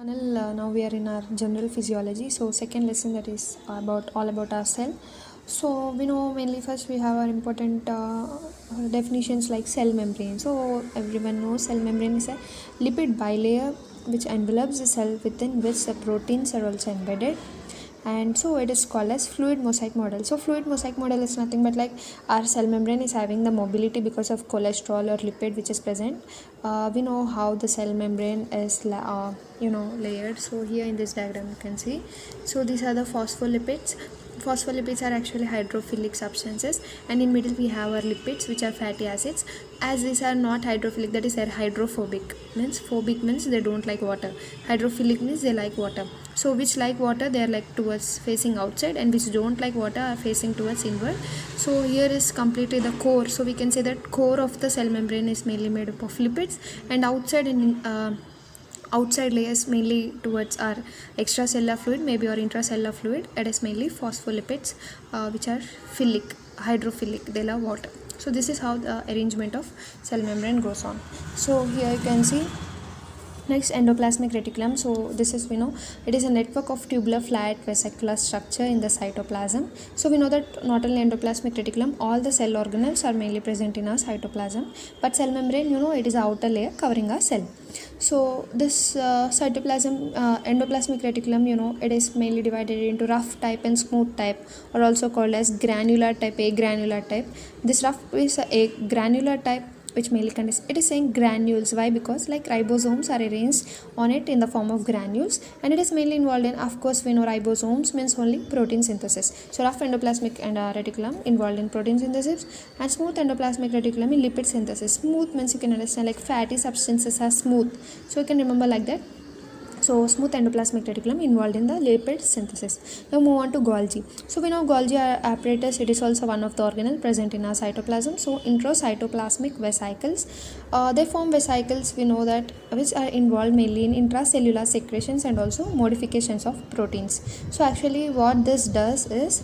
Now we are in our general physiology. So second lesson, that is about all about our cell. So we know mainly first we have our important definitions like cell membrane. So everyone knows cell membrane is a lipid bilayer which envelopes the cell, within which the proteins are also embedded, and so it is called as fluid mosaic model. So fluid mosaic model is nothing but like our cell membrane is having the mobility because of cholesterol or lipid which is present. We know how the cell membrane is layered. So here in this diagram you can see, so these are the phospholipids. Phospholipids are actually hydrophilic substances, and in middle we have our lipids which are fatty acids. As these are not hydrophilic, that is, they are hydrophobic. Means phobic means they don't like water, hydrophilic means they like water. So which like water, they are like towards facing outside, and which don't like water are facing towards inward. So here is completely the core. So we can say that core of the cell membrane is mainly made up of lipids, and outside layers mainly towards our extracellular fluid, maybe or intracellular fluid. It is mainly phospholipids, which are philic, hydrophilic, they love water. So this is how the arrangement of cell membrane goes on. So here you can see. Next, endoplasmic reticulum. So this is, we know, it is a network of tubular flat vesicular structure in the cytoplasm. So we know that not only endoplasmic reticulum, all the cell organelles are mainly present in our cytoplasm, but cell membrane, it is the outer layer covering our cell. So this endoplasmic reticulum, it is mainly divided into rough type and smooth type, or also called as granular type, agranular type. This rough is a granular type, which mainly contains, it is saying granules. Why? Because like ribosomes are arranged on it in the form of granules, and it is mainly involved in, of course we know ribosomes means only protein synthesis. So rough endoplasmic and reticulum involved in protein synthesis, and smooth endoplasmic reticulum in lipid synthesis. Smooth means you can understand like fatty substances are smooth, so you can remember like that. So smooth endoplasmic reticulum involved in the lipid synthesis. Now move on to Golgi. So we know Golgi apparatus, it is also one of the organelle present in our cytoplasm. So intracytoplasmic vesicles, they form vesicles, we know that, which are involved mainly in intracellular secretions and also modifications of proteins. So actually what this does is,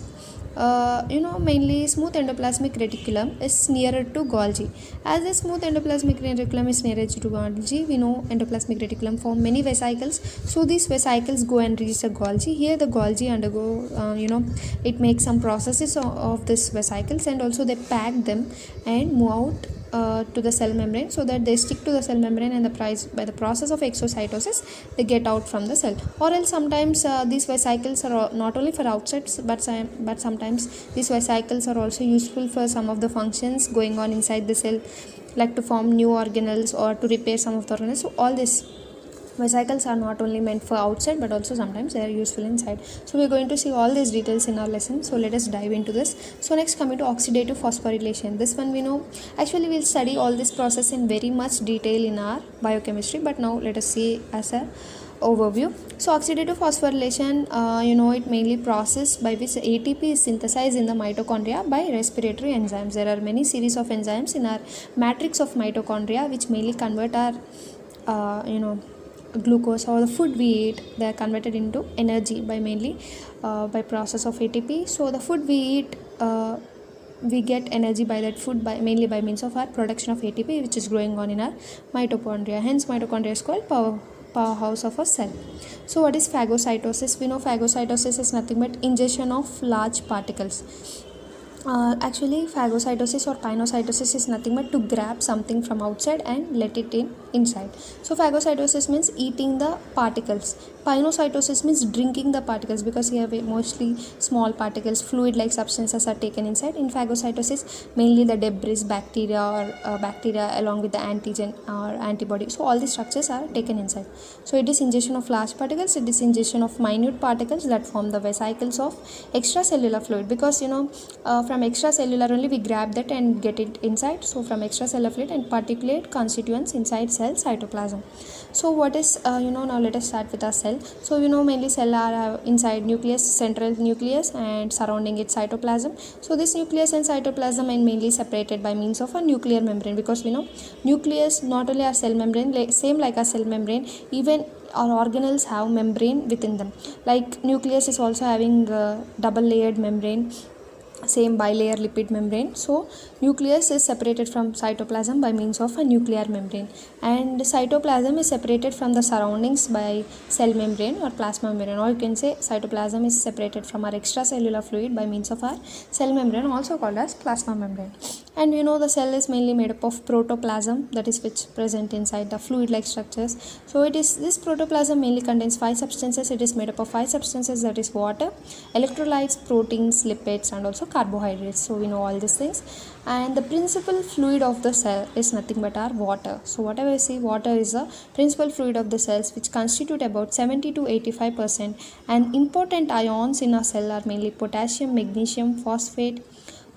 mainly smooth endoplasmic reticulum is nearer to Golgi. As the smooth endoplasmic reticulum is nearer to Golgi, we know endoplasmic reticulum form many vesicles. So these vesicles go and reach the Golgi. Here the Golgi undergo, it makes some processes of this vesicles, and also they pack them and move out to the cell membrane, so that they stick to the cell membrane, and by the process of exocytosis they get out from the cell. Or else sometimes these vesicles are not only for outside, but sometimes these vesicles are also useful for some of the functions going on inside the cell, like to form new organelles or to repair some of the organelles. So all this vesicles are not only meant for outside, but also sometimes they are useful inside. So we're going to see all these details in our lesson. So let us dive into this. So next, coming to oxidative phosphorylation. This one we know, actually we'll study all this process in very much detail in our biochemistry, but now let us see as a overview. So oxidative phosphorylation, it mainly process by which ATP is synthesized in the mitochondria by respiratory enzymes. There are many series of enzymes in our matrix of mitochondria which mainly convert our glucose or the food we eat. They are converted into energy by mainly by process of ATP. So the food we eat, we get energy by that food mainly by means of our production of ATP, which is going on in our mitochondria. Hence mitochondria is called powerhouse of a cell. So what is phagocytosis? We know phagocytosis is nothing but ingestion of large particles. Actually phagocytosis or pinocytosis is nothing but to grab something from outside and let it inside. So phagocytosis means eating the particles. Pinocytosis means drinking the particles, because here mostly small particles, fluid like substances are taken inside. In phagocytosis mainly the debris, bacteria along with the antigen or antibody. So all these structures are taken inside. So it is ingestion of large particles, it is ingestion of minute particles that form the vesicles of extracellular fluid, because from extracellular only we grab that and get it inside. So from extracellular fluid and particulate constituents inside cell cytoplasm. So what is now let us start with our cell. So mainly cell are inside nucleus, central nucleus, and surrounding its cytoplasm. So this nucleus and cytoplasm are mainly separated by means of a nuclear membrane, because we know nucleus not only our cell membrane, same like our cell membrane, even our organelles have membrane within them. Like nucleus is also having a double layered membrane, same bilayer lipid membrane. So nucleus is separated from cytoplasm by means of a nuclear membrane, and cytoplasm is separated from the surroundings by cell membrane or plasma membrane, or you can say cytoplasm is separated from our extracellular fluid by means of our cell membrane, also called as plasma membrane. And the cell is mainly made up of protoplasm, that is which present inside the fluid like structures. So this protoplasm mainly contains 5 substances. It is made up of 5 substances, that is water, electrolytes, proteins, lipids, and also carbohydrates. So we know all these things. And the principal fluid of the cell is nothing but our water. So whatever we see, water is the principal fluid of the cells, which constitute about 70 to 85%. And important ions in our cell are mainly potassium, magnesium, phosphate,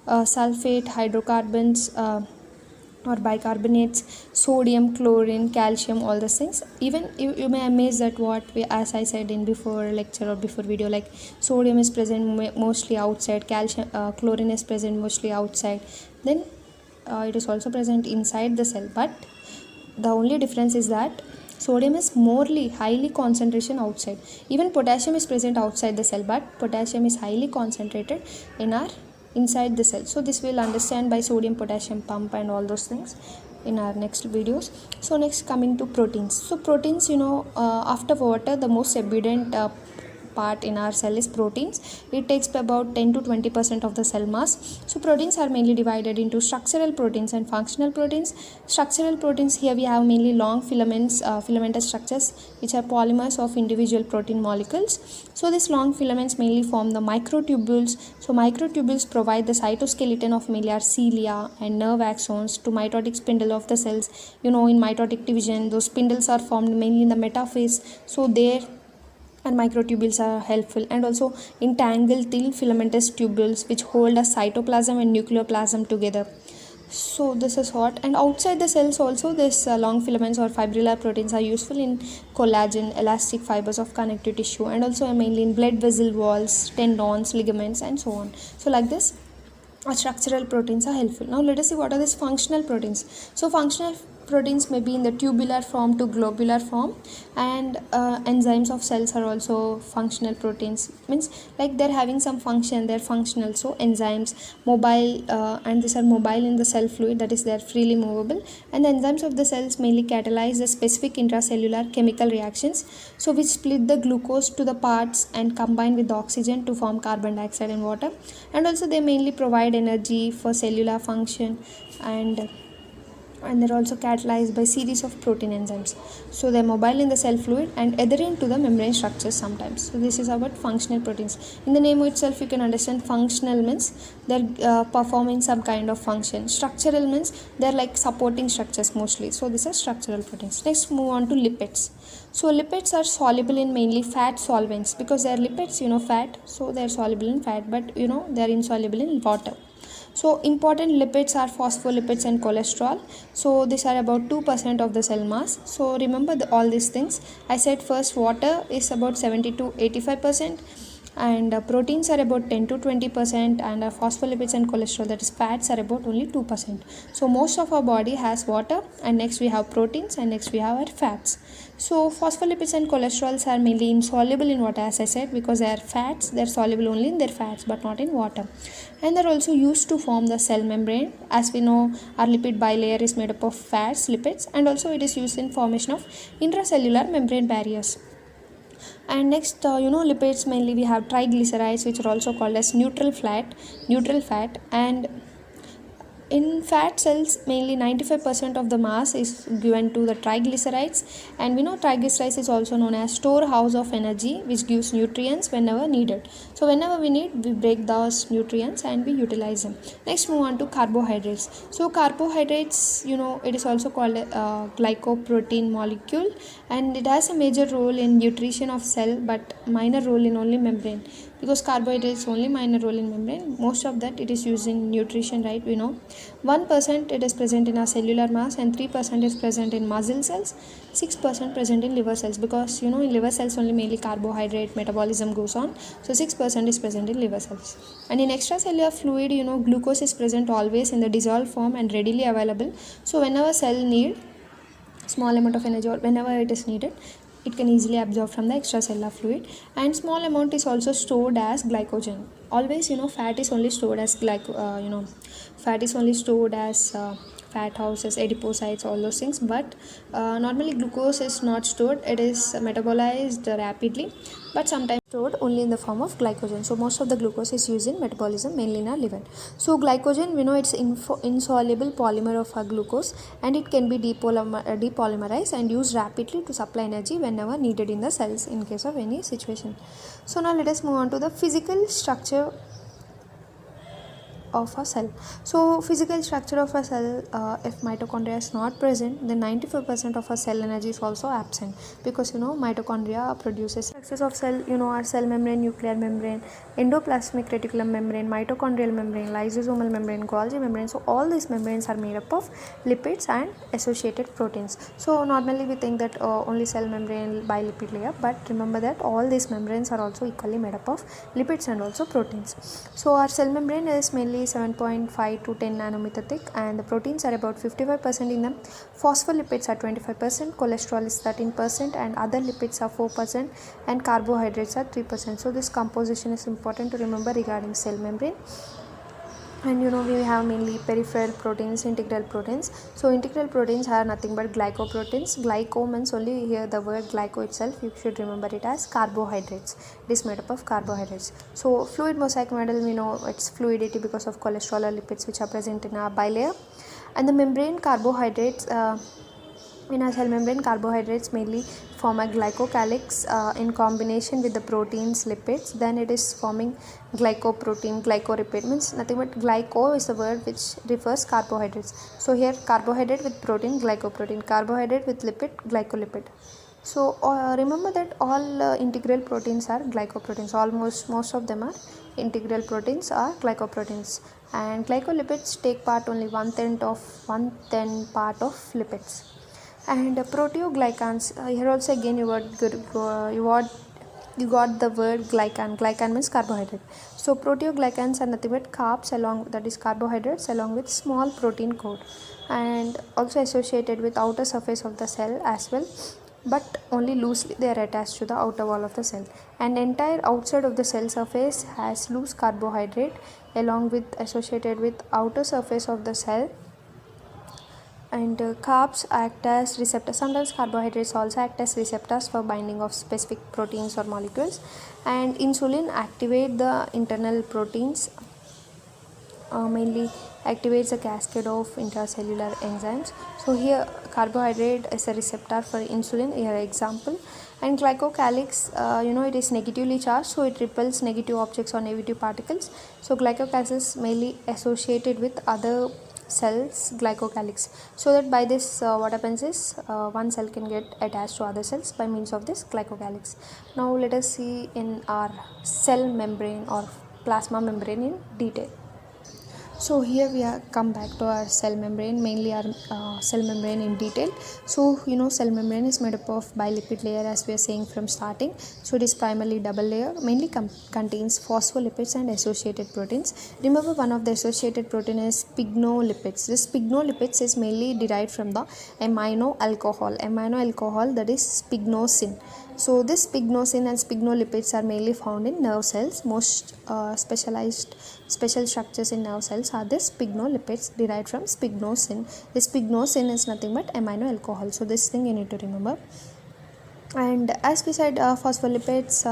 sulfate, hydrocarbons, or bicarbonates, sodium, chlorine, calcium, all these things. Even you may amaze that as I said in before lecture or before video, like sodium is present mostly outside, calcium, chlorine is present mostly outside, then it is also present inside the cell, but the only difference is that sodium is highly concentration outside. Even potassium is present outside the cell, but potassium is highly concentrated inside the cell. So this we'll understand by sodium potassium pump and all those things in our next videos. So next, coming to proteins. So proteins, after water, the most abundant part in our cell is proteins. It takes about 10 to 20% of the cell mass. So proteins are mainly divided into structural proteins and functional proteins. Structural proteins, here we have mainly long filaments, filamentous structures, which are polymers of individual protein molecules. So these long filaments mainly form the microtubules. So microtubules provide the cytoskeleton of mainly our cilia and nerve axons to mitotic spindle of the cells. In mitotic division, those spindles are formed mainly in the metaphase. So there and microtubules are helpful, and also entangled thin filamentous tubules which hold a cytoplasm and nucleoplasm together. So this is what. And outside the cells also, this long filaments or fibrillar proteins are useful in collagen, elastic fibers of connective tissue, and also mainly in blood vessel walls, tendons, ligaments, and so on. So like this, structural proteins are helpful. Now let us see what are these functional proteins. So functional proteins may be in the tubular form to globular form, and enzymes of cells are also functional proteins, means like they're having some function, they're functional. So enzymes mobile, and these are mobile in the cell fluid, that is they're freely movable, and the enzymes of the cells mainly catalyze the specific intracellular chemical reactions, so which split the glucose to the parts and combine with the oxygen to form carbon dioxide and water. And also they mainly provide energy for cellular function, and they're also catalyzed by series of protein enzymes. So they're mobile in the cell fluid and adherent to the membrane structures sometimes. So this is about functional proteins. In the name itself, you can understand functional means they're performing some kind of function. Structural means they're like supporting structures mostly. So these are structural proteins. Next, move on to lipids. So lipids are soluble in mainly fat solvents, because they are lipids, fat, so they are soluble in fat, but they are insoluble in water. So important lipids are phospholipids and cholesterol. So these are about 2% of the cell mass. So remember all these things. I said first water is about 70 to 85%, and proteins are about 10 to 20%, and phospholipids and cholesterol, that is fats, are about only 2%. So most of our body has water, and next we have proteins, and next we have our fats. So phospholipids and cholesterols are mainly insoluble in water, as I said, because they are fats. They are soluble only in their fats but not in water, and they are also used to form the cell membrane. As we know, our lipid bilayer is made up of fats, lipids, and also it is used in formation of intracellular membrane barriers. And next, lipids, mainly we have triglycerides, which are also called as neutral fat, and in fat cells, mainly 95% of the mass is given to the triglycerides, and we know triglycerides is also known as storehouse of energy, which gives nutrients whenever needed. So whenever we need, we break those nutrients and we utilize them. Next, move on to carbohydrates. So carbohydrates, it is also called a glycoprotein molecule, and it has a major role in nutrition of cell but minor role in only membrane, because carbohydrates only minor role in membrane. Most of that it is used in nutrition, right? We know 1% it is present in our cellular mass, and 3% is present in muscle cells, 6% present in liver cells, because in liver cells only mainly carbohydrate metabolism goes on. So 6% is present in liver cells. And in extracellular fluid, glucose is present always in the dissolved form and readily available. So whenever cell need small amount of energy, or whenever it is needed, it can easily absorb from the extracellular fluid, and small amount is also stored as glycogen. Always, fat is only stored as fat is only stored as fat houses, adipocytes, all those things. But normally glucose is not stored; it is metabolized rapidly, but sometimes stored only in the form of glycogen. So most of the glucose is used in metabolism, mainly in our liver. So glycogen, we know it's insoluble polymer of our glucose, and it can be depolymerized and used rapidly to supply energy whenever needed in the cells in case of any situation. So now let us move on to the physical structure of a cell. So physical structure of a cell, if mitochondria is not present, then 95% of a cell energy is also absent, because mitochondria produces structures of cell, our cell membrane, nuclear membrane, endoplasmic reticulum membrane, mitochondrial membrane, lysosomal membrane, Golgi membrane. So all these membranes are made up of lipids and associated proteins. So normally we think that only cell membrane bilipid layer, but remember that all these membranes are also equally made up of lipids and also proteins. So our cell membrane is mainly 7.5 to 10 nanometer thick, and the proteins are about 55% in them. Phospholipids are 25%, cholesterol is 13%, and other lipids are 4%, and carbohydrates are 3%. So this composition is important to remember regarding cell membrane. And we have mainly peripheral proteins, integral proteins. So integral proteins are nothing but glycoproteins. Glyco means only here the word glyco itself, you should remember it as carbohydrates. It is made up of carbohydrates. So fluid mosaic model, we know its fluidity because of cholesterol or lipids which are present in our bilayer. And the membrane carbohydrates, in our cell membrane, carbohydrates mainly form a glycocalyx in combination with the proteins, lipids. Then it is forming glycoprotein. Glycoripid means nothing but glyco is the word which refers carbohydrates. So here carbohydrate with protein, glycoprotein, carbohydrate with lipid, glycolipid. So remember that all integral proteins are glycoproteins. Almost most of them are integral proteins are glycoproteins, and glycolipids take part only 1/10 part of lipids. And proteoglycans, here also again you got the word glycan means carbohydrate. So proteoglycans are nothing but carbs, along that is carbohydrates, along with small protein code, and also associated with outer surface of the cell as well, but only loosely they are attached to the outer wall of the cell. And entire outside of the cell surface has loose carbohydrate along with associated with outer surface of the cell. And carbs act as receptors. Sometimes carbohydrates also act as receptors for binding of specific proteins or molecules. And insulin activate the internal proteins, mainly activates a cascade of intracellular enzymes. So here carbohydrate is a receptor for insulin, here example. And glycocalyx, it is negatively charged, so it repels negative objects or negative particles. So glycocalyx mainly associated with other cells glycocalyx, so that by this what happens is one cell can get attached to other cells by means of this glycocalyx. Now let us see in our cell membrane or plasma membrane in detail. So here we are come back to our cell membrane, mainly our cell membrane in detail. So cell membrane is made up of bilipid layer, as we are saying from starting. So it is primarily double layer, mainly contains phospholipids and associated proteins. Remember, one of the associated protein is pignolipids. This pignolipids is mainly derived from the amino alcohol that is spignosin. So this spignosin and spignolipids are mainly found in nerve cells. Most special structures in nerve cells are the spignolipids derived from spignosin. This spignosin is nothing but amino alcohol. So this thing you need to remember. And as we said, phospholipids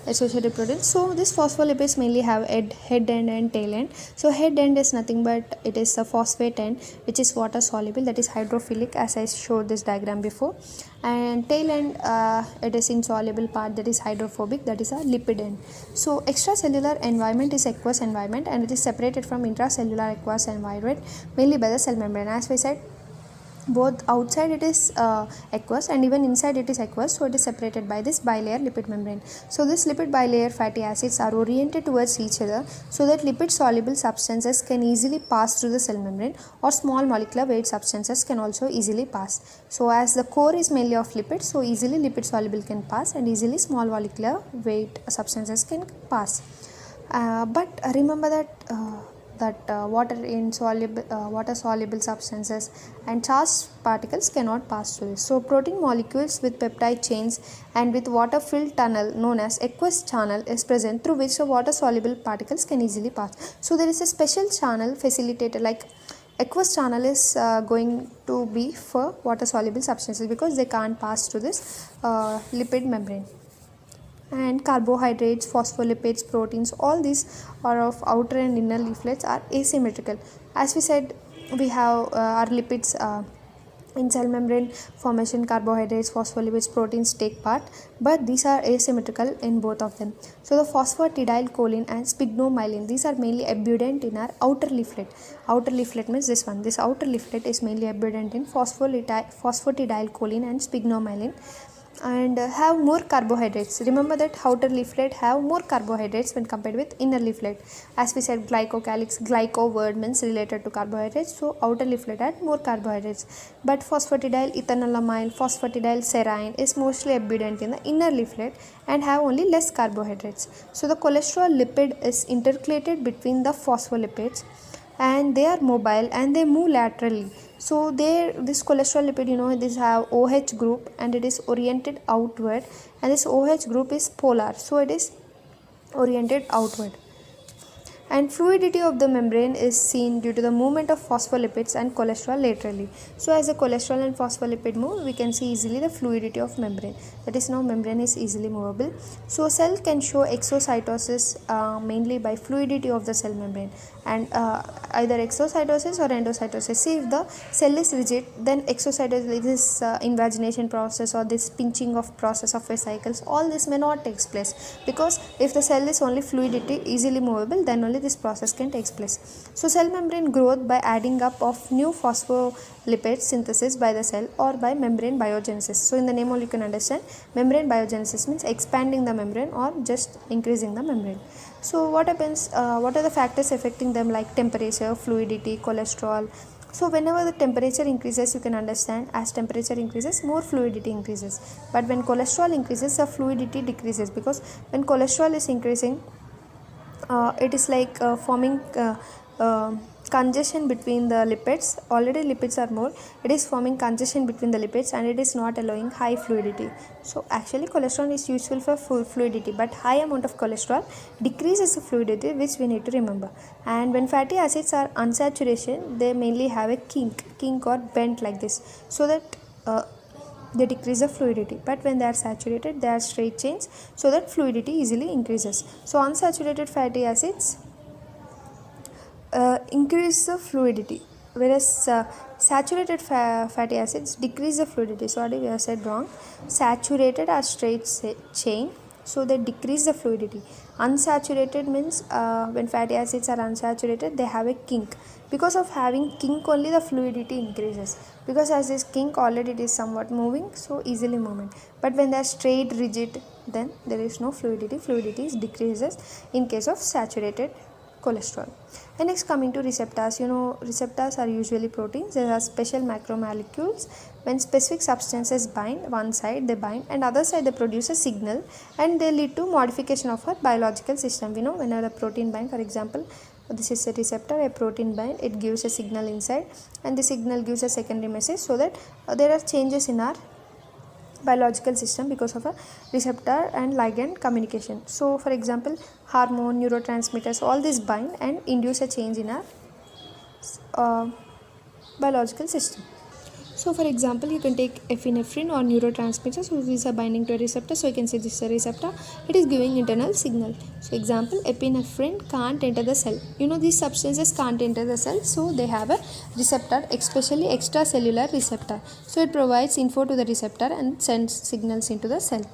associated proteins. So these phospholipids mainly have head end and tail end. So head end is nothing but it is a phosphate end which is water soluble, that is hydrophilic, as I showed this diagram before. And tail end, it is insoluble part, that is hydrophobic, that is a lipid end. So extracellular environment is aqueous environment, and it is separated from intracellular aqueous environment mainly by the cell membrane. As we said, both outside it is aqueous and even inside it is aqueous, so it is separated by this bilayer lipid membrane. So this lipid bilayer fatty acids are oriented towards each other, so that lipid soluble substances can easily pass through the cell membrane, or small molecular weight substances can also easily pass. So as the core is mainly of lipids, so easily lipid soluble can pass and easily small molecular weight substances can pass. But remember that that water soluble substances and charged particles cannot pass through this. So protein molecules with peptide chains and with water filled tunnel known as aqueous channel is present through which the water soluble particles can easily pass. So there is a special channel facilitated, like aqueous channel is going to be for water soluble substances because they can't pass through this lipid membrane. And carbohydrates, phospholipids, proteins, all these are of outer and inner leaflets are asymmetrical. As we said, we have our lipids in cell membrane formation. Carbohydrates, phospholipids, proteins take part, but these are asymmetrical in both of them. So the phosphatidylcholine and sphingomyelin, these are mainly abundant in our outer leaflet. Outer leaflet means this one. This outer leaflet is mainly abundant in phosphatidylcholine and sphingomyelin, and have more carbohydrates. Remember that outer leaflet have more carbohydrates when compared with inner leaflet. As we said, glycocalyx, glyco word means related to carbohydrates, so outer leaflet had more carbohydrates. But phosphatidylethanolamine, phosphatidylserine is mostly abundant in the inner leaflet and have only less carbohydrates. So the cholesterol lipid is intercalated between the phospholipids, and they are mobile and they move laterally. So this cholesterol lipid, this have OH group and it is oriented outward, and this OH group is polar, so it is oriented outward. And fluidity of the membrane is seen due to the movement of phospholipids and cholesterol laterally. So as the cholesterol and phospholipid move, we can see easily the fluidity of membrane. That is, now membrane is easily movable. So cell can show exocytosis mainly by fluidity of the cell membrane, and either exocytosis or endocytosis. See, if the cell is rigid, then exocytosis, this invagination process or this pinching of process of vesicles, all this may not take place, because if the cell is only fluidity, easily movable, then only this process can take place. So cell membrane growth by adding up of new phospholipid synthesis by the cell or by membrane biogenesis. So in the name only you can understand, membrane biogenesis means expanding the membrane or just increasing the membrane. So what happens, what are the factors affecting them, like temperature, fluidity, cholesterol. So whenever the temperature increases, you can understand, as temperature increases, more fluidity increases. But when cholesterol increases, the fluidity decreases, because when cholesterol is increasing, it is like forming congestion between the lipids. Already lipids are more, it is forming congestion between the lipids and it is not allowing high fluidity. So actually cholesterol is useful for full fluidity, but high amount of cholesterol decreases the fluidity, which we need to remember. And when fatty acids are unsaturation, they mainly have a kink or bent like this, so that they decrease the fluidity. But when they are saturated, they are straight chains, so that fluidity easily increases. So unsaturated fatty acids increase the fluidity, whereas saturated fatty acids decrease the fluidity. Sorry, we have said wrong. Saturated are straight chain, so they decrease the fluidity. Unsaturated means when fatty acids are unsaturated, they have a kink. Because of having kink only, the fluidity increases, because as this kink already it is somewhat moving, so easily movement. But when they are straight rigid, then there is no fluidity is decreases in case of saturated cholesterol. And next, coming to receptors. Receptors are usually proteins. There are special macromolecules. When specific substances bind, one side they bind and other side they produce a signal, and they lead to modification of our biological system. Whenever a protein bind, for example, this is a receptor, a protein bind, it gives a signal inside, and the signal gives a secondary message, so that there are changes in our biological system because of a receptor and ligand communication. So for example, hormone, neurotransmitters, all these bind and induce a change in our biological system. So for example, you can take epinephrine or neurotransmitter. So these are binding to a receptor. So you can say this is a receptor. It is giving internal signal. So example, epinephrine can't enter the cell. These substances can't enter the cell. So they have a receptor, especially extracellular receptor. So it provides info to the receptor and sends signals into the cell.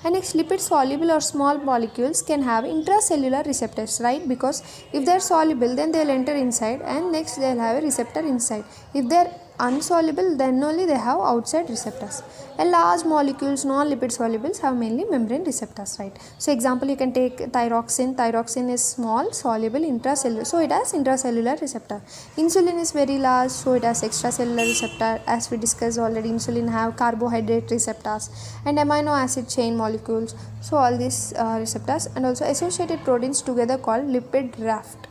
And next, lipid soluble or small molecules can have intracellular receptors, right? Because if they are soluble, then they will enter inside, and next they will have a receptor inside. If they are unsoluble, then only they have outside receptors. And large molecules, non-lipid solubles, have mainly membrane receptors, right? So example, you can take thyroxine. Thyroxine is small, soluble, intracellular, so it has intracellular receptor. Insulin is very large, so it has extracellular receptor. As we discussed already, insulin have carbohydrate receptors and amino acid chain molecules, so all these receptors, and also associated proteins together called lipid raft.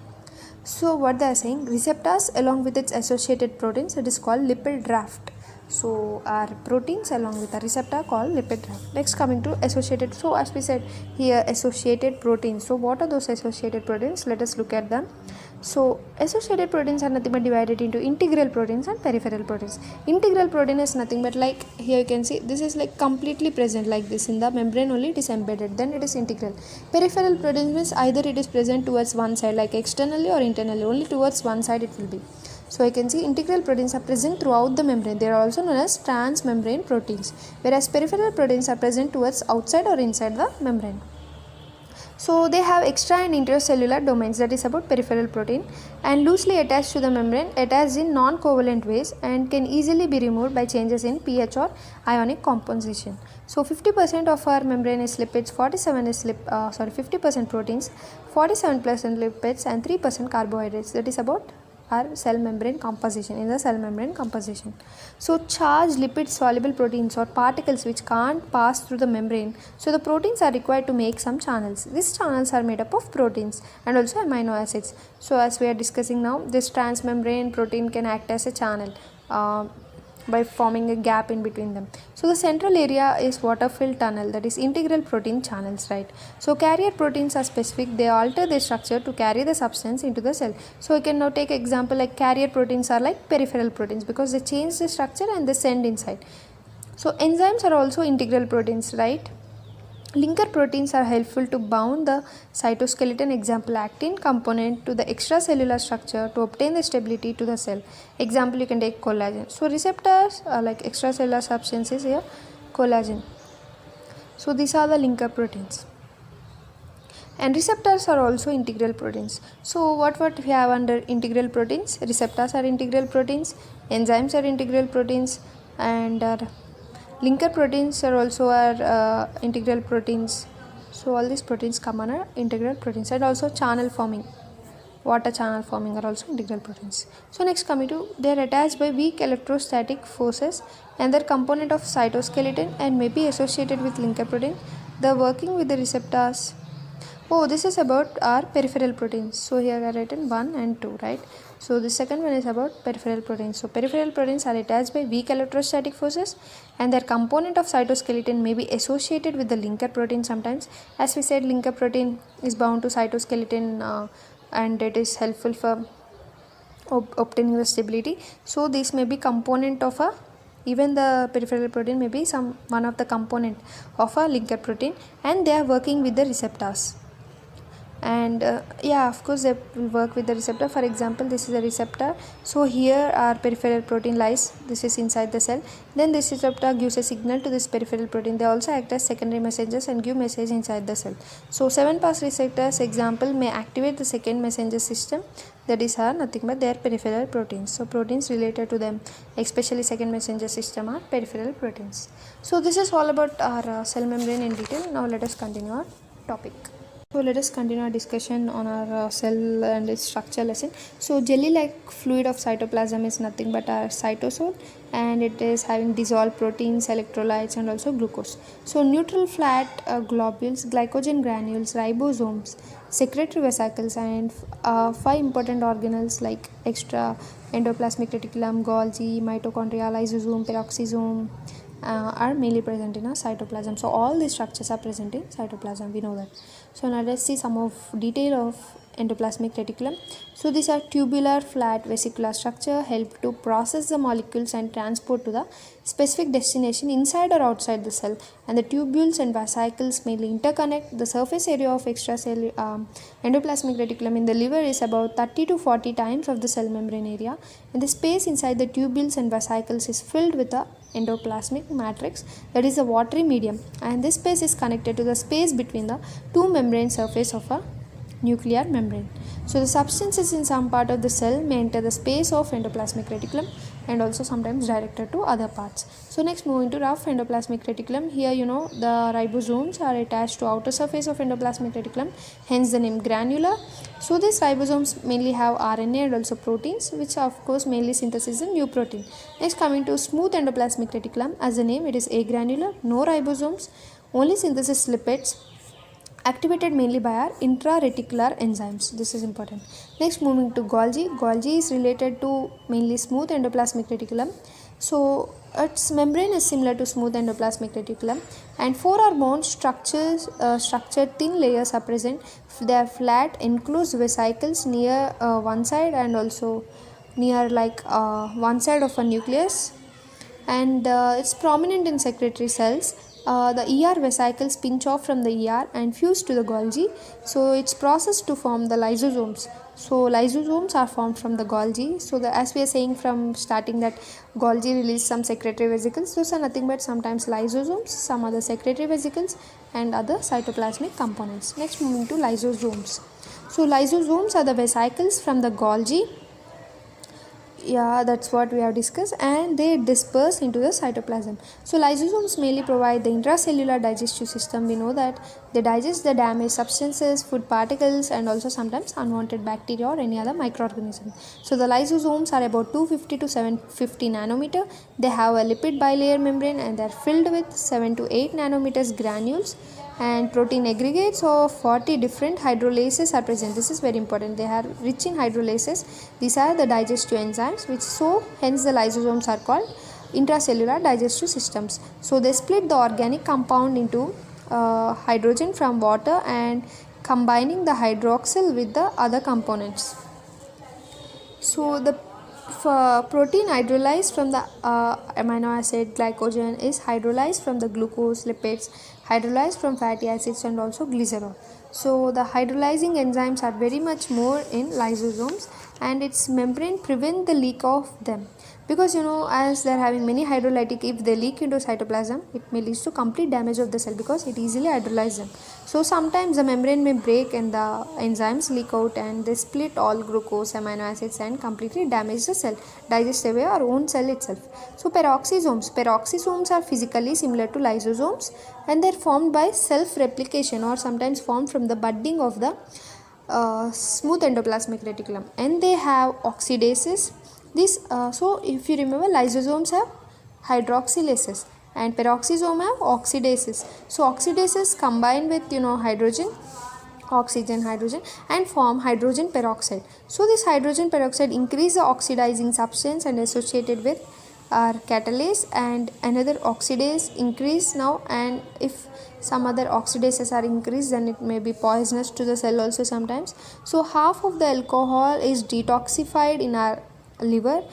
So what they are saying, receptors along with its associated proteins, it is called lipid raft. So our proteins along with a receptor called lipid raft. Next coming to associated. So as we said here, associated proteins. So what are those associated proteins? Let us look at them. So associated proteins are nothing but divided into integral proteins and peripheral proteins. Integral protein is nothing but, like here you can see, this is like completely present like this in the membrane only, it is embedded, then it is integral. Peripheral proteins means either it is present towards one side like externally or internally, only towards one side it will be. So I can see integral proteins are present throughout the membrane. They are also known as transmembrane proteins, whereas peripheral proteins are present towards outside or inside the membrane. So they have extra and intracellular domains, that is about peripheral protein, and loosely attached to the membrane, attached in non-covalent ways, and can easily be removed by changes in pH or ionic composition. So 50% of our membrane is lipids, 50% proteins, 47% lipids, and 3% carbohydrates. That is about our cell membrane composition, in the cell membrane composition. So charged lipid soluble proteins or particles which can't pass through the membrane, so the proteins are required to make some channels. These channels are made up of proteins and also amino acids. So as we are discussing now, this transmembrane protein can act as a channel by forming a gap in between them. So the central area is water-filled tunnel, that is integral protein channels, right? So carrier proteins are specific, they alter their structure to carry the substance into the cell. So we can now take example like carrier proteins are like peripheral proteins because they change the structure and they send inside. So enzymes are also integral proteins, right? Linker proteins are helpful to bound the cytoskeleton, example actin component, to the extracellular structure to obtain the stability to the cell. Example you can take collagen. So receptors are like extracellular substances here, collagen. So these are the linker proteins. And receptors are also integral proteins. So what we have under integral proteins? Receptors are integral proteins, enzymes are integral proteins, and linker proteins are also our integral proteins. So all these proteins come under integral proteins, and also channel forming, water channel forming are also integral proteins. So next coming to, they are attached by weak electrostatic forces and their component of cytoskeleton and may be associated with linker protein. The working with the receptors. Oh, this is about our peripheral proteins. So here I written 1 and 2, right? So the second one is about peripheral proteins. So peripheral proteins are attached by weak electrostatic forces and their component of cytoskeleton may be associated with the linker protein sometimes. As we said, linker protein is bound to cytoskeleton and it is helpful for obtaining the stability. So this may be component of a, even the peripheral protein may be one of the component of a linker protein, and they are working with the receptors. And yeah, of course they will work with the receptor. For example, this is a receptor, so here our peripheral protein lies, this is inside the cell, then this receptor gives a signal to this peripheral protein. They also act as secondary messengers and give message inside the cell. So 7-pass receptors example may activate the second messenger system, that is nothing but their peripheral proteins. So proteins related to them, especially second messenger system, are peripheral proteins. So this is all about our cell membrane in detail. Now let us continue our topic. So let us continue our discussion on our cell and its structure lesson. So jelly-like fluid of cytoplasm is nothing but our cytosol, and it is having dissolved proteins, electrolytes, and also glucose. So neutral flat globules, glycogen granules, ribosomes, secretory vesicles, and 5 important organelles like extra endoplasmic reticulum, Golgi, mitochondria, lysosome, peroxisome are mainly present in a cytoplasm. So all these structures are present in cytoplasm, we know that. So now let's see some of detail of endoplasmic reticulum. So these are tubular flat vesicular structure, help to process the molecules and transport to the specific destination inside or outside the cell, and the tubules and vesicles mainly interconnect. The surface area of extracellular endoplasmic reticulum in the liver is about 30 to 40 times of the cell membrane area, and the space inside the tubules and vesicles is filled with a endoplasmic matrix, that is a watery medium, and this space is connected to the space between the two membrane surface of a nuclear membrane. So the substances in some part of the cell may enter the space of endoplasmic reticulum and also sometimes directed to other parts. So next, moving to rough endoplasmic reticulum. Here the ribosomes are attached to outer surface of endoplasmic reticulum, hence the name granular. So these ribosomes mainly have RNA and also proteins, which of course mainly synthesize the new protein. Next, coming to smooth endoplasmic reticulum, as the name, it is agranular, no ribosomes, only synthesis lipids, activated mainly by our intrareticular enzymes. This is important. Next, moving to Golgi. Golgi is related to mainly smooth endoplasmic reticulum. So its membrane is similar to smooth endoplasmic reticulum, and 4 or more structured thin layers are present. They are flat enclosed vesicles near one side and also near one side of a nucleus, and it's prominent in secretory cells. The ER vesicles pinch off from the ER and fuse to the Golgi, so it's processed to form the lysosomes. So lysosomes are formed from the Golgi. So as we are saying from starting that Golgi release some secretory vesicles, those are nothing but sometimes lysosomes, some other secretory vesicles, and other cytoplasmic components. Next, moving to lysosomes. So lysosomes are the vesicles from the Golgi. Yeah, that's what we have discussed, and they disperse into the cytoplasm. So lysosomes mainly provide the intracellular digestive system. We know that they digest the damaged substances, food particles, and also sometimes unwanted bacteria or any other microorganism. So the lysosomes are about 250 to 750 nanometer. They have a lipid bilayer membrane and they are filled with 7 to 8 nanometers granules, and protein aggregates of 40 different hydrolases are present. This is very important. They are rich in hydrolases. These are the digestive enzymes, which hence the lysosomes are called intracellular digestive systems. So they split the organic compound into hydrogen from water and combining the hydroxyl with the other components. So the protein hydrolyzed from the amino acid glycogen is hydrolyzed from the glucose, lipids, hydrolyzed from fatty acids, and also glycerol. So the hydrolyzing enzymes are very much more in lysosomes, and its membrane prevent the leak of them, because as they are having many hydrolytic, if they leak into cytoplasm, it may lead to complete damage of the cell because it easily hydrolyzes them. So sometimes the membrane may break and the enzymes leak out and they split all glucose, amino acids, and completely damage the cell, digest away our own cell itself. So peroxisomes are physically similar to lysosomes, and they are formed by self-replication or sometimes formed from the budding of the smooth endoplasmic reticulum, and they have oxidases. So if you remember, lysosomes have hydroxylases and peroxisome have oxidases. So oxidases combine with hydrogen, hydrogen, and form hydrogen peroxide. So this hydrogen peroxide increase the oxidizing substance and associated with are catalase, and another oxidase increase now, and if some other oxidases are increased, then it may be poisonous to the cell also sometimes. So half of the alcohol is detoxified in our liver,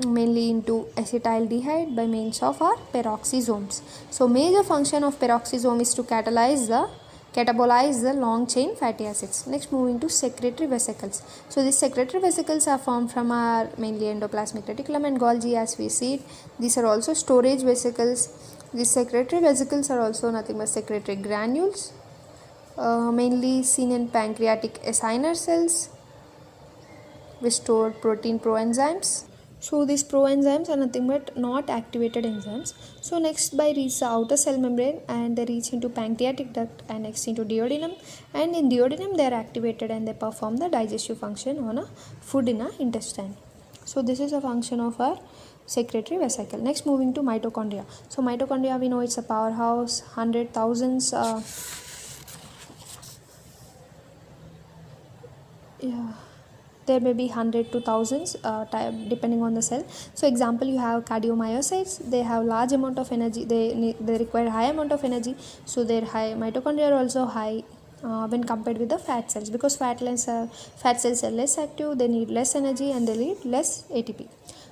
mainly into acetaldehyde by means of our peroxisomes. So major function of peroxisome is to catabolize the long chain fatty acids. Next, moving to secretory vesicles. So these secretory vesicles are formed from our mainly endoplasmic reticulum and Golgi, as we see. These are also storage vesicles. These secretory vesicles are also nothing but secretory granules, mainly seen in pancreatic acinar cells, which store protein proenzymes. So these proenzymes are nothing but not activated enzymes. So next by reach the outer cell membrane, and they reach into pancreatic duct and next into duodenum, and in duodenum they are activated and they perform the digestive function on a food in our intestine. So this is a function of our secretory vesicle. Next, moving to mitochondria. So mitochondria, we know it's a powerhouse, hundred thousands there may be 100 to thousands depending on the cell. So example, you have cardiomyocytes. They have large amount of energy, they require high amount of energy, so their mitochondria are also high when compared with the fat cells, because fat cells are less active, they need less energy and they need less ATP.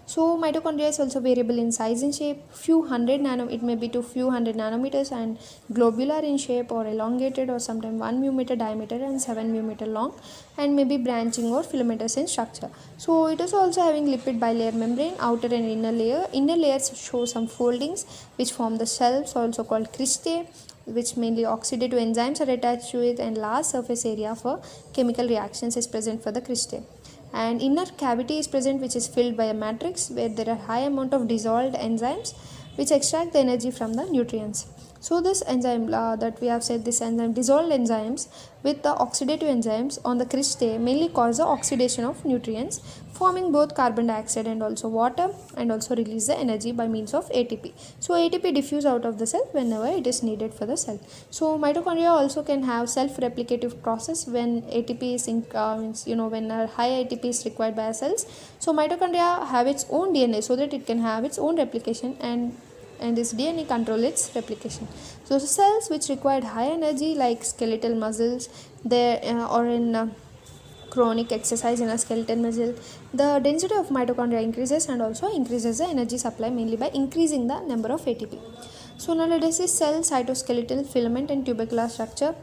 So mitochondria is also variable in size and shape, it may be to few hundred nanometers, and globular in shape or elongated, or sometimes 1 μm diameter and 7 μm long, and maybe branching or filamentous in structure. So it is also having lipid bilayer membrane, outer and inner layer. Inner layers show some foldings which form the cells, also called cristae, which mainly oxidative enzymes are attached to it, and large surface area for chemical reactions is present for the cristae. And inner cavity is present, which is filled by a matrix where there are high amount of dissolved enzymes which extract the energy from the nutrients. So this enzyme that we have said, this enzyme dissolved enzymes with the oxidative enzymes on the cristae mainly cause the oxidation of nutrients, forming both carbon dioxide and also water, and also release the energy by means of ATP. So ATP diffuse out of the cell whenever it is needed for the cell. So mitochondria also can have self-replicative process when ATP is when a high ATP is required by cells. So mitochondria have its own DNA so that it can have its own replication, and this DNA control its replication. So cells which required high energy like skeletal muscles, there or in chronic exercise in a skeletal muscle, the density of mitochondria increases and also increases the energy supply mainly by increasing the number of ATP. So now let us see cell cytoskeletal, filament and tubular structure.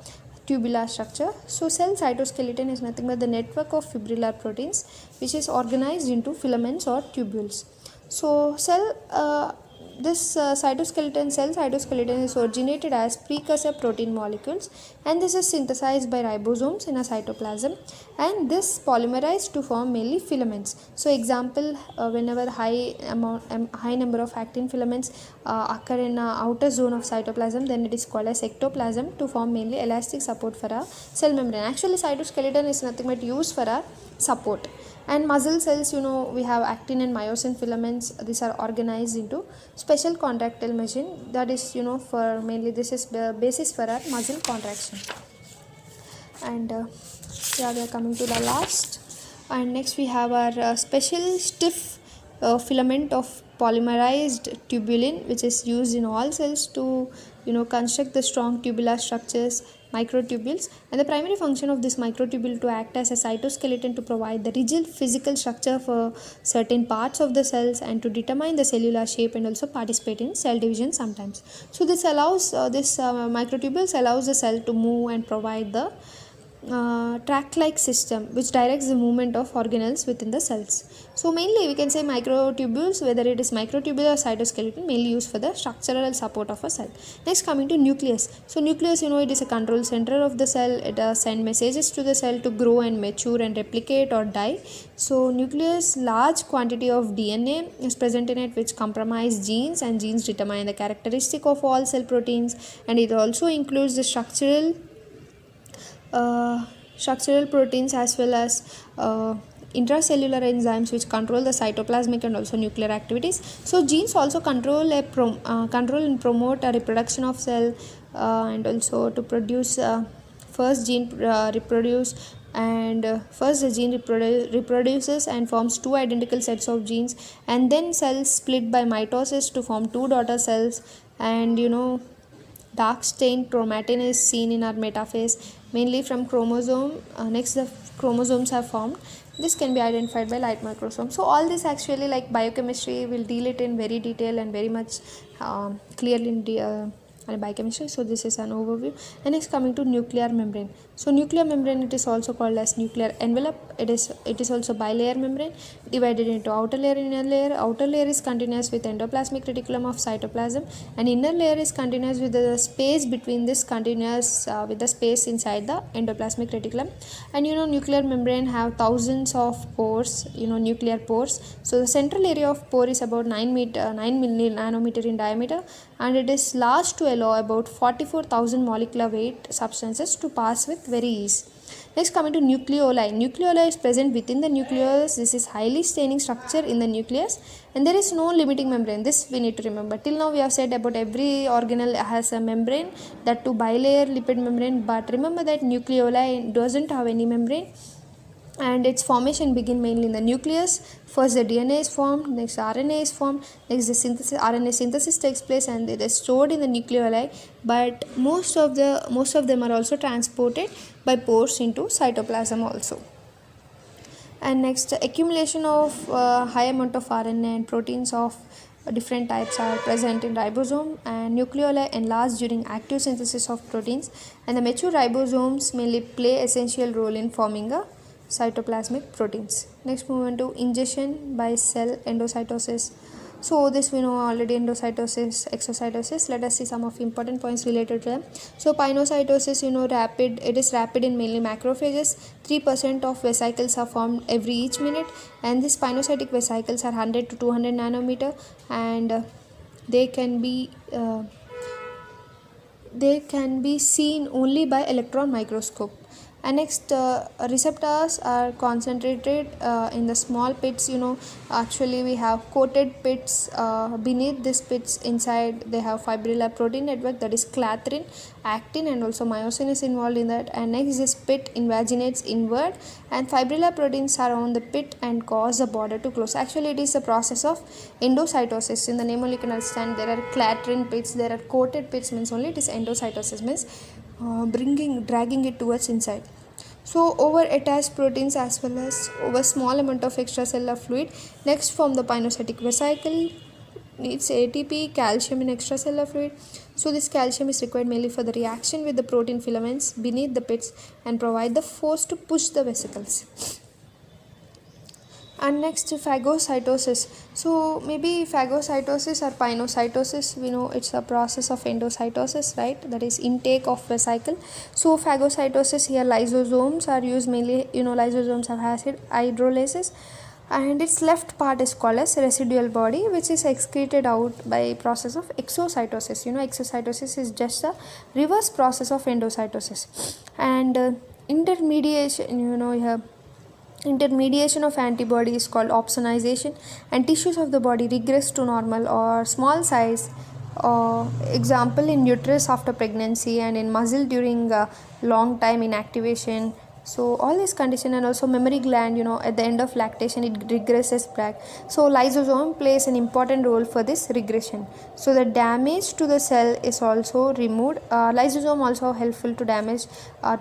So cell cytoskeleton is nothing but the network of fibrillar proteins which is organized into filaments or tubules. So cell cytoskeleton is originated as precursor protein molecules, and this is synthesized by ribosomes in a cytoplasm, and this polymerized to form mainly filaments. So example, whenever high number of actin filaments occur in a outer zone of cytoplasm, then it is called as ectoplasm to form mainly elastic support for a cell membrane. Actually cytoskeleton is nothing but used for a support. And muscle cells, we have actin and myosin filaments. These are organized into special contractile machine, that is for mainly this is the basis for our muscle contraction. And we are coming to the last, and next we have our special stiff filament of polymerized tubulin, which is used in all cells to construct the strong tubular structures, microtubules. And the primary function of this microtubule to act as a cytoskeleton to provide the rigid physical structure for certain parts of the cells and to determine the cellular shape and also participate in cell division sometimes. So this allows microtubules allows the cell to move and provide the track-like system which directs the movement of organelles within the cells. So mainly we can say microtubules, whether it is microtubule or cytoskeleton, mainly used for the structural support of a cell. Next, coming to nucleus. So nucleus, it is a control center of the cell. It sends messages to the cell to grow and mature and replicate or die. So nucleus, large quantity of DNA is present in it which comprise genes, and genes determine the characteristic of all cell proteins, and it also includes the structural proteins as well as intracellular enzymes which control the cytoplasmic and also nuclear activities. So genes also control and promote a reproduction of cell, and also to produce first the gene reproduces and forms two identical sets of genes, and then cells split by mitosis to form two daughter cells. And dark stained chromatin is seen in our metaphase mainly from chromosome. Next, the chromosomes are formed. This can be identified by light microscope. So all this actually, like biochemistry, will deal it in very detail and very much clearly in biochemistry. So this is an overview. And next, coming to nuclear membrane. So nuclear membrane, it is also called as nuclear envelope. It is also bilayer membrane divided into outer layer and inner layer. Outer layer is continuous with endoplasmic reticulum of cytoplasm, and inner layer is continuous with the space between this with the space inside the endoplasmic reticulum. And nuclear membrane have thousands of pores, nuclear pores. So the central area of pore is about 9 nanometer in diameter, and it is large to allow about 44,000 molecular weight substances to pass with very ease. Next, coming to nucleoli. Nucleoli is present within the nucleus. This is highly staining structure in the nucleus, and there is no limiting membrane. This we need to remember. Till now we have said about every organelle has a membrane, that to bilayer lipid membrane, but remember that nucleoli doesn't have any membrane, and its formation begin mainly in the nucleus. First the DNA is formed, next RNA is formed, next the RNA synthesis takes place, and it is stored in the nucleoli, but most of them are also transported by pores into cytoplasm also. And next, accumulation of high amount of RNA and proteins of different types are present in ribosome, and nucleoli enlarge during active synthesis of proteins, and the mature ribosomes mainly play essential role in forming a cytoplasmic proteins. Next, move on to ingestion by cell endocytosis. So this we know already, endocytosis, exocytosis. Let us see some of important points related to them. So pinocytosis, it is rapid in mainly macrophages. 3% of vesicles are formed every each minute, and these pinocytic vesicles are 100 to 200 nanometer, and they can be they can be seen only by electron microscope. And next, receptors are concentrated in the small pits. Actually we have coated pits. Beneath these pits, inside they have fibrillar protein network, that is clathrin, actin, and also myosin is involved in that. And next, this pit invaginates inward, and fibrillar proteins surround the pit and cause the border to close. Actually, it is the process of endocytosis. In the name only you can understand, there are clathrin pits, there are coated pits, means only it is endocytosis, means dragging it towards inside. So over attached proteins as well as over small amount of extracellular fluid next form the pinocytic vesicle. Needs ATP, calcium in extracellular fluid. So this calcium is required mainly for the reaction with the protein filaments beneath the pits and provide the force to push the vesicles. And next, phagocytosis. So maybe phagocytosis or pinocytosis, we know it's a process of endocytosis, right? That is intake of vesicle. So phagocytosis, here lysosomes are used mainly. Lysosomes have acid hydrolysis, and its left part is called as residual body, which is excreted out by process of exocytosis. Exocytosis is just a reverse process of endocytosis. And intermediation, you have intermediation of antibody is called opsonization, and tissues of the body regress to normal or small size. Example, in uterus after pregnancy, and in muscle during long time inactivation. So all this condition, and also memory gland, at the end of lactation it regresses back. So lysosome plays an important role for this regression. So the damage to the cell is also removed. Lysosome also helpful to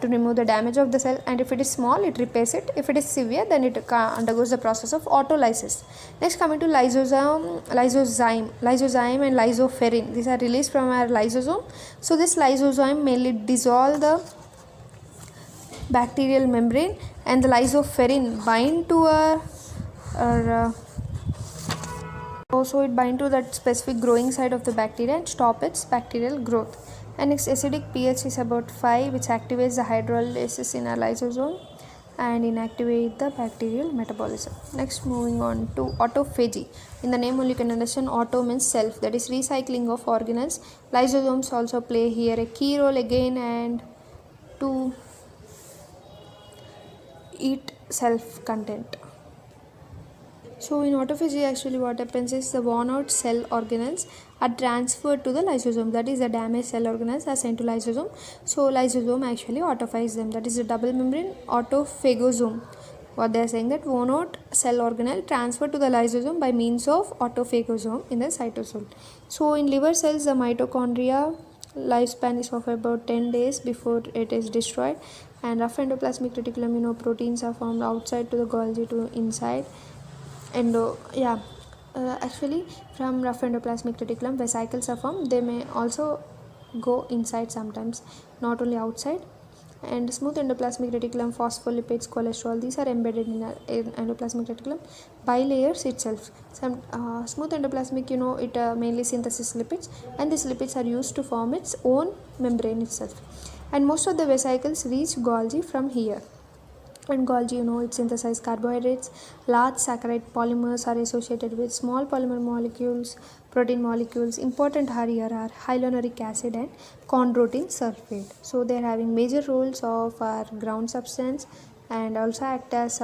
remove the damage of the cell, and if it is small it repairs it. If it is severe, then it undergoes the process of autolysis. Next, coming to lysozyme and lysoferrin, these are released from our lysosome. So this lysozyme mainly dissolve the bacterial membrane, and the lysoferrin bind to also it bind to that specific growing site of the bacteria and stop its bacterial growth. And its acidic pH is about 5, which activates the hydrolysis in a lysosome and inactivate the bacterial metabolism. Next, moving on to autophagy. In the name only you can understand, auto means self, that is recycling of organelles. Lysosomes also play here a key role again, and to eat self content. So in autophagy, actually what happens is the worn out cell organelles are transferred to the lysosome, that is the damaged cell organelles are sent to lysosome. So lysosome actually autophages them, that is a double membrane autophagosome. What they are saying, that worn out cell organelle transferred to the lysosome by means of autophagosome in the cytosol. So in liver cells, the mitochondria lifespan is of about 10 days before it is destroyed, and rough endoplasmic reticulum, proteins are formed outside to the Golgi to inside. Actually from rough endoplasmic reticulum vesicles are formed. They may also go inside sometimes, not only outside. And smooth endoplasmic reticulum, phospholipids, cholesterol, these are embedded in endoplasmic reticulum by layers itself. Some smooth endoplasmic, it mainly synthesis lipids, and these lipids are used to form its own membrane itself. And most of the vesicles reach Golgi from here. And Golgi, it synthesizes carbohydrates. Large saccharide polymers are associated with small polymer molecules, protein molecules. Important here are hyaluronic acid and chondroitin sulfate. So they are having major roles of our ground substance, and also act as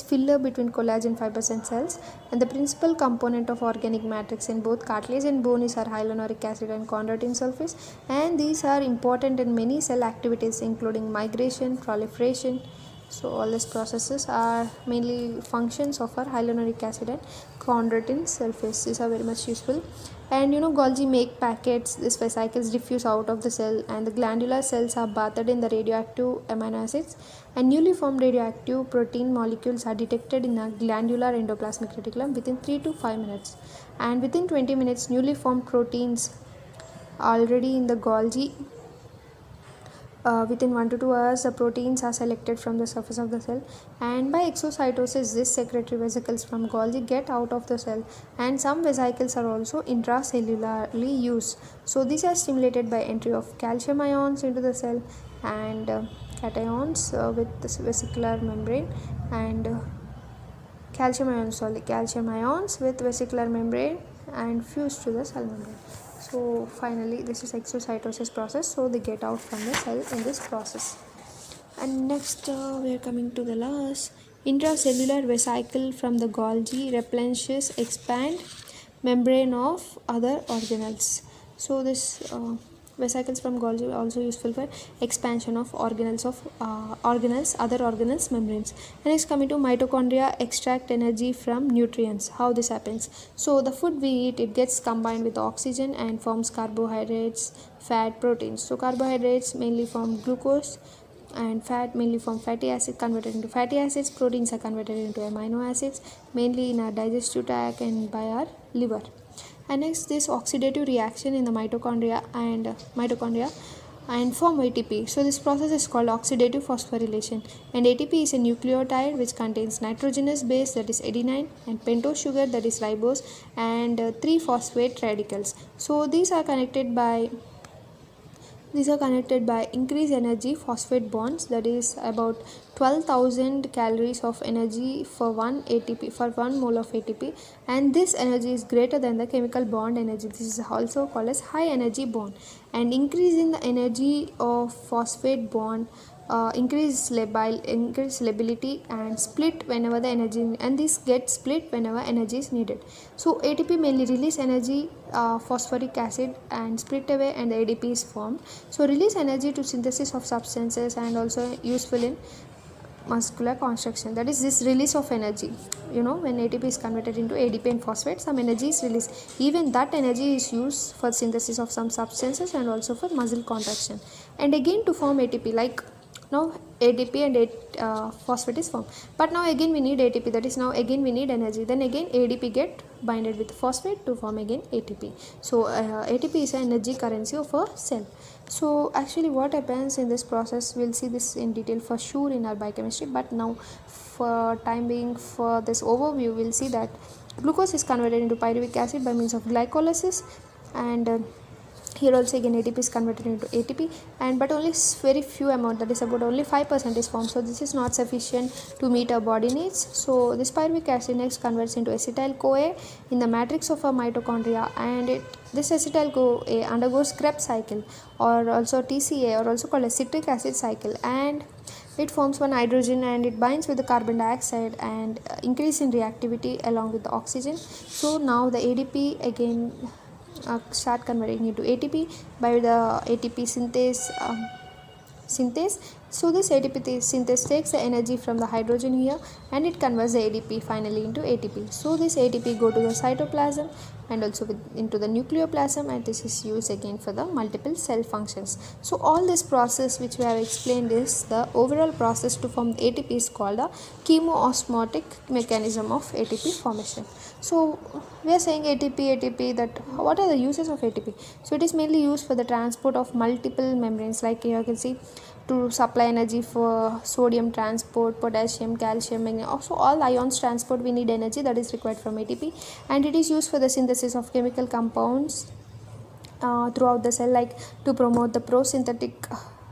filler between collagen fibers and cells. And the principal component of organic matrix in both cartilage and bone is our hyaluronic acid and chondroitin sulfate, and these are important in many cell activities including migration, proliferation. So all these processes are mainly functions of our hyaluronic acid and chondroitin sulfate. These are very much useful. And Golgi make packets. These vesicles diffuse out of the cell, and the glandular cells are bathed in the radioactive amino acids, and newly formed radioactive protein molecules are detected in a glandular endoplasmic reticulum within 3 to 5 minutes, and within 20 minutes newly formed proteins already in the Golgi. Within 1 to 2 hours, the proteins are selected from the surface of the cell, and by exocytosis, these secretory vesicles from Golgi get out of the cell, and some vesicles are also intracellularly used. So these are stimulated by entry of calcium ions into the cell, and cations with this vesicular membrane, and calcium ions with vesicular membrane and fused to the cell membrane. So finally this is exocytosis process, so they get out from the cell in this process. And next we are coming to the last. Intracellular vesicle from the Golgi replenishes expand membrane of other organelles. So this vesicles from Golgi are also useful for expansion of organelles, other organelles membranes. And next coming to mitochondria extract energy from nutrients. How this happens? So the food we eat, it gets combined with oxygen and forms carbohydrates, fat, proteins. So carbohydrates mainly form glucose, and fat mainly from fatty acid converted into fatty acids. Proteins are converted into amino acids mainly in our digestive tract and by our liver. And next, this oxidative reaction in the mitochondria and form ATP. So this process is called oxidative phosphorylation, and ATP is a nucleotide which contains nitrogenous base, that is adenine, and pentose sugar, that is ribose, and 3 phosphate radicals. So these are connected by increased energy phosphate bonds, that is about 12,000 calories of energy for 1 mole of ATP, and this energy is greater than the chemical bond energy. This is also called as high energy bond. And increase in the energy of phosphate bond increase lability and split whenever the energy, and this gets split whenever energy is needed. So ATP mainly release energy phosphoric acid and split away, and the ADP is formed. So release energy to synthesis of substances and also useful in muscular construction. That is this release of energy. When ATP is converted into ADP and phosphate, some energy is released. Even that energy is used for synthesis of some substances and also for muscle contraction. And again to form ATP, like now ADP and phosphate is formed, but now again we need ATP, that is now again we need energy, then again ADP get binded with phosphate to form again ATP. So ATP is an energy currency of a cell. So actually what happens in this process, we'll see this in detail for sure in our biochemistry, but now for time being, for this overview, we'll see that glucose is converted into pyruvic acid by means of glycolysis, and here also again ATP is converted into ATP, and but only very few amount, that is about only 5% is formed. So this is not sufficient to meet our body needs. So this pyruvic acid next converts into acetyl CoA in the matrix of a mitochondria, and this acetyl CoA undergoes Krebs cycle, or also TCA, or also called a citric acid cycle, and it forms one hydrogen and it binds with the carbon dioxide and increase in reactivity along with the oxygen. So now the ADP again start converting into ATP by the ATP synthase. So this ATP synthase takes the energy from the hydrogen here, and it converts the ADP finally into ATP. So this ATP go to the cytoplasm and also into the nucleoplasm, and this is used again for the multiple cell functions. So all this process which we have explained is the overall process to form the ATP is called the chemoosmotic mechanism of ATP formation. So we are saying ATP, that what are the uses of ATP? So it is mainly used for the transport of multiple membranes, like here you can see, to supply energy for sodium transport, potassium, calcium, magnesium. Also all ions transport, we need energy that is required from ATP, and it is used for the synthesis of chemical compounds throughout the cell, like to promote the prosynthetic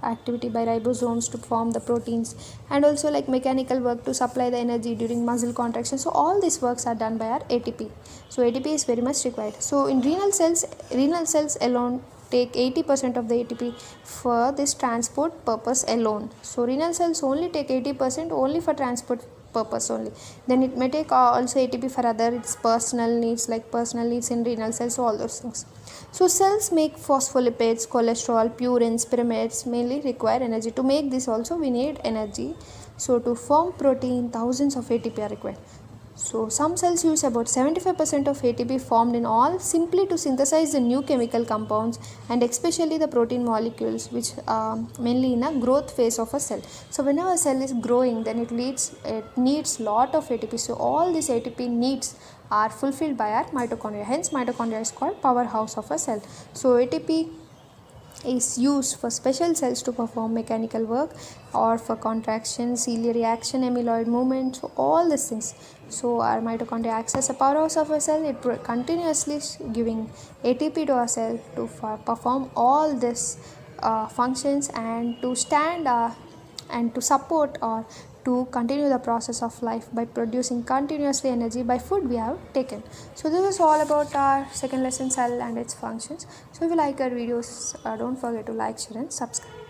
activity by ribosomes to form the proteins, and also like mechanical work to supply the energy during muscle contraction. So all these works are done by our ATP. So ATP is very much required. So in renal cells alone take 80% of the ATP for this transport purpose alone. So renal cells only take 80% only for transport purpose only. Then it may take also ATP for other its personal needs, like personal needs in renal cells, so all those things. So cells make phospholipids, cholesterol, purines, pyrimids, mainly require energy. To make this also we need energy. So to form protein, thousands of ATP are required. So some cells use about 75% of ATP formed in all simply to synthesize the new chemical compounds, and especially the protein molecules, which are mainly in a growth phase of a cell. So whenever a cell is growing, then it needs lot of ATP. So all these ATP needs are fulfilled by our mitochondria. Hence mitochondria is called powerhouse of a cell. So ATP is used for special cells to perform mechanical work or for contraction, ciliary action, amyloid movement, so all these things. So our mitochondria acts as a powerhouse of a cell. It continuously giving ATP to our cell to perform all these functions and to stand and to support or to continue the process of life by producing continuously energy by food we have taken. So this is all about our second lesson, cell and its functions. So if you like our videos, don't forget to like, share and subscribe.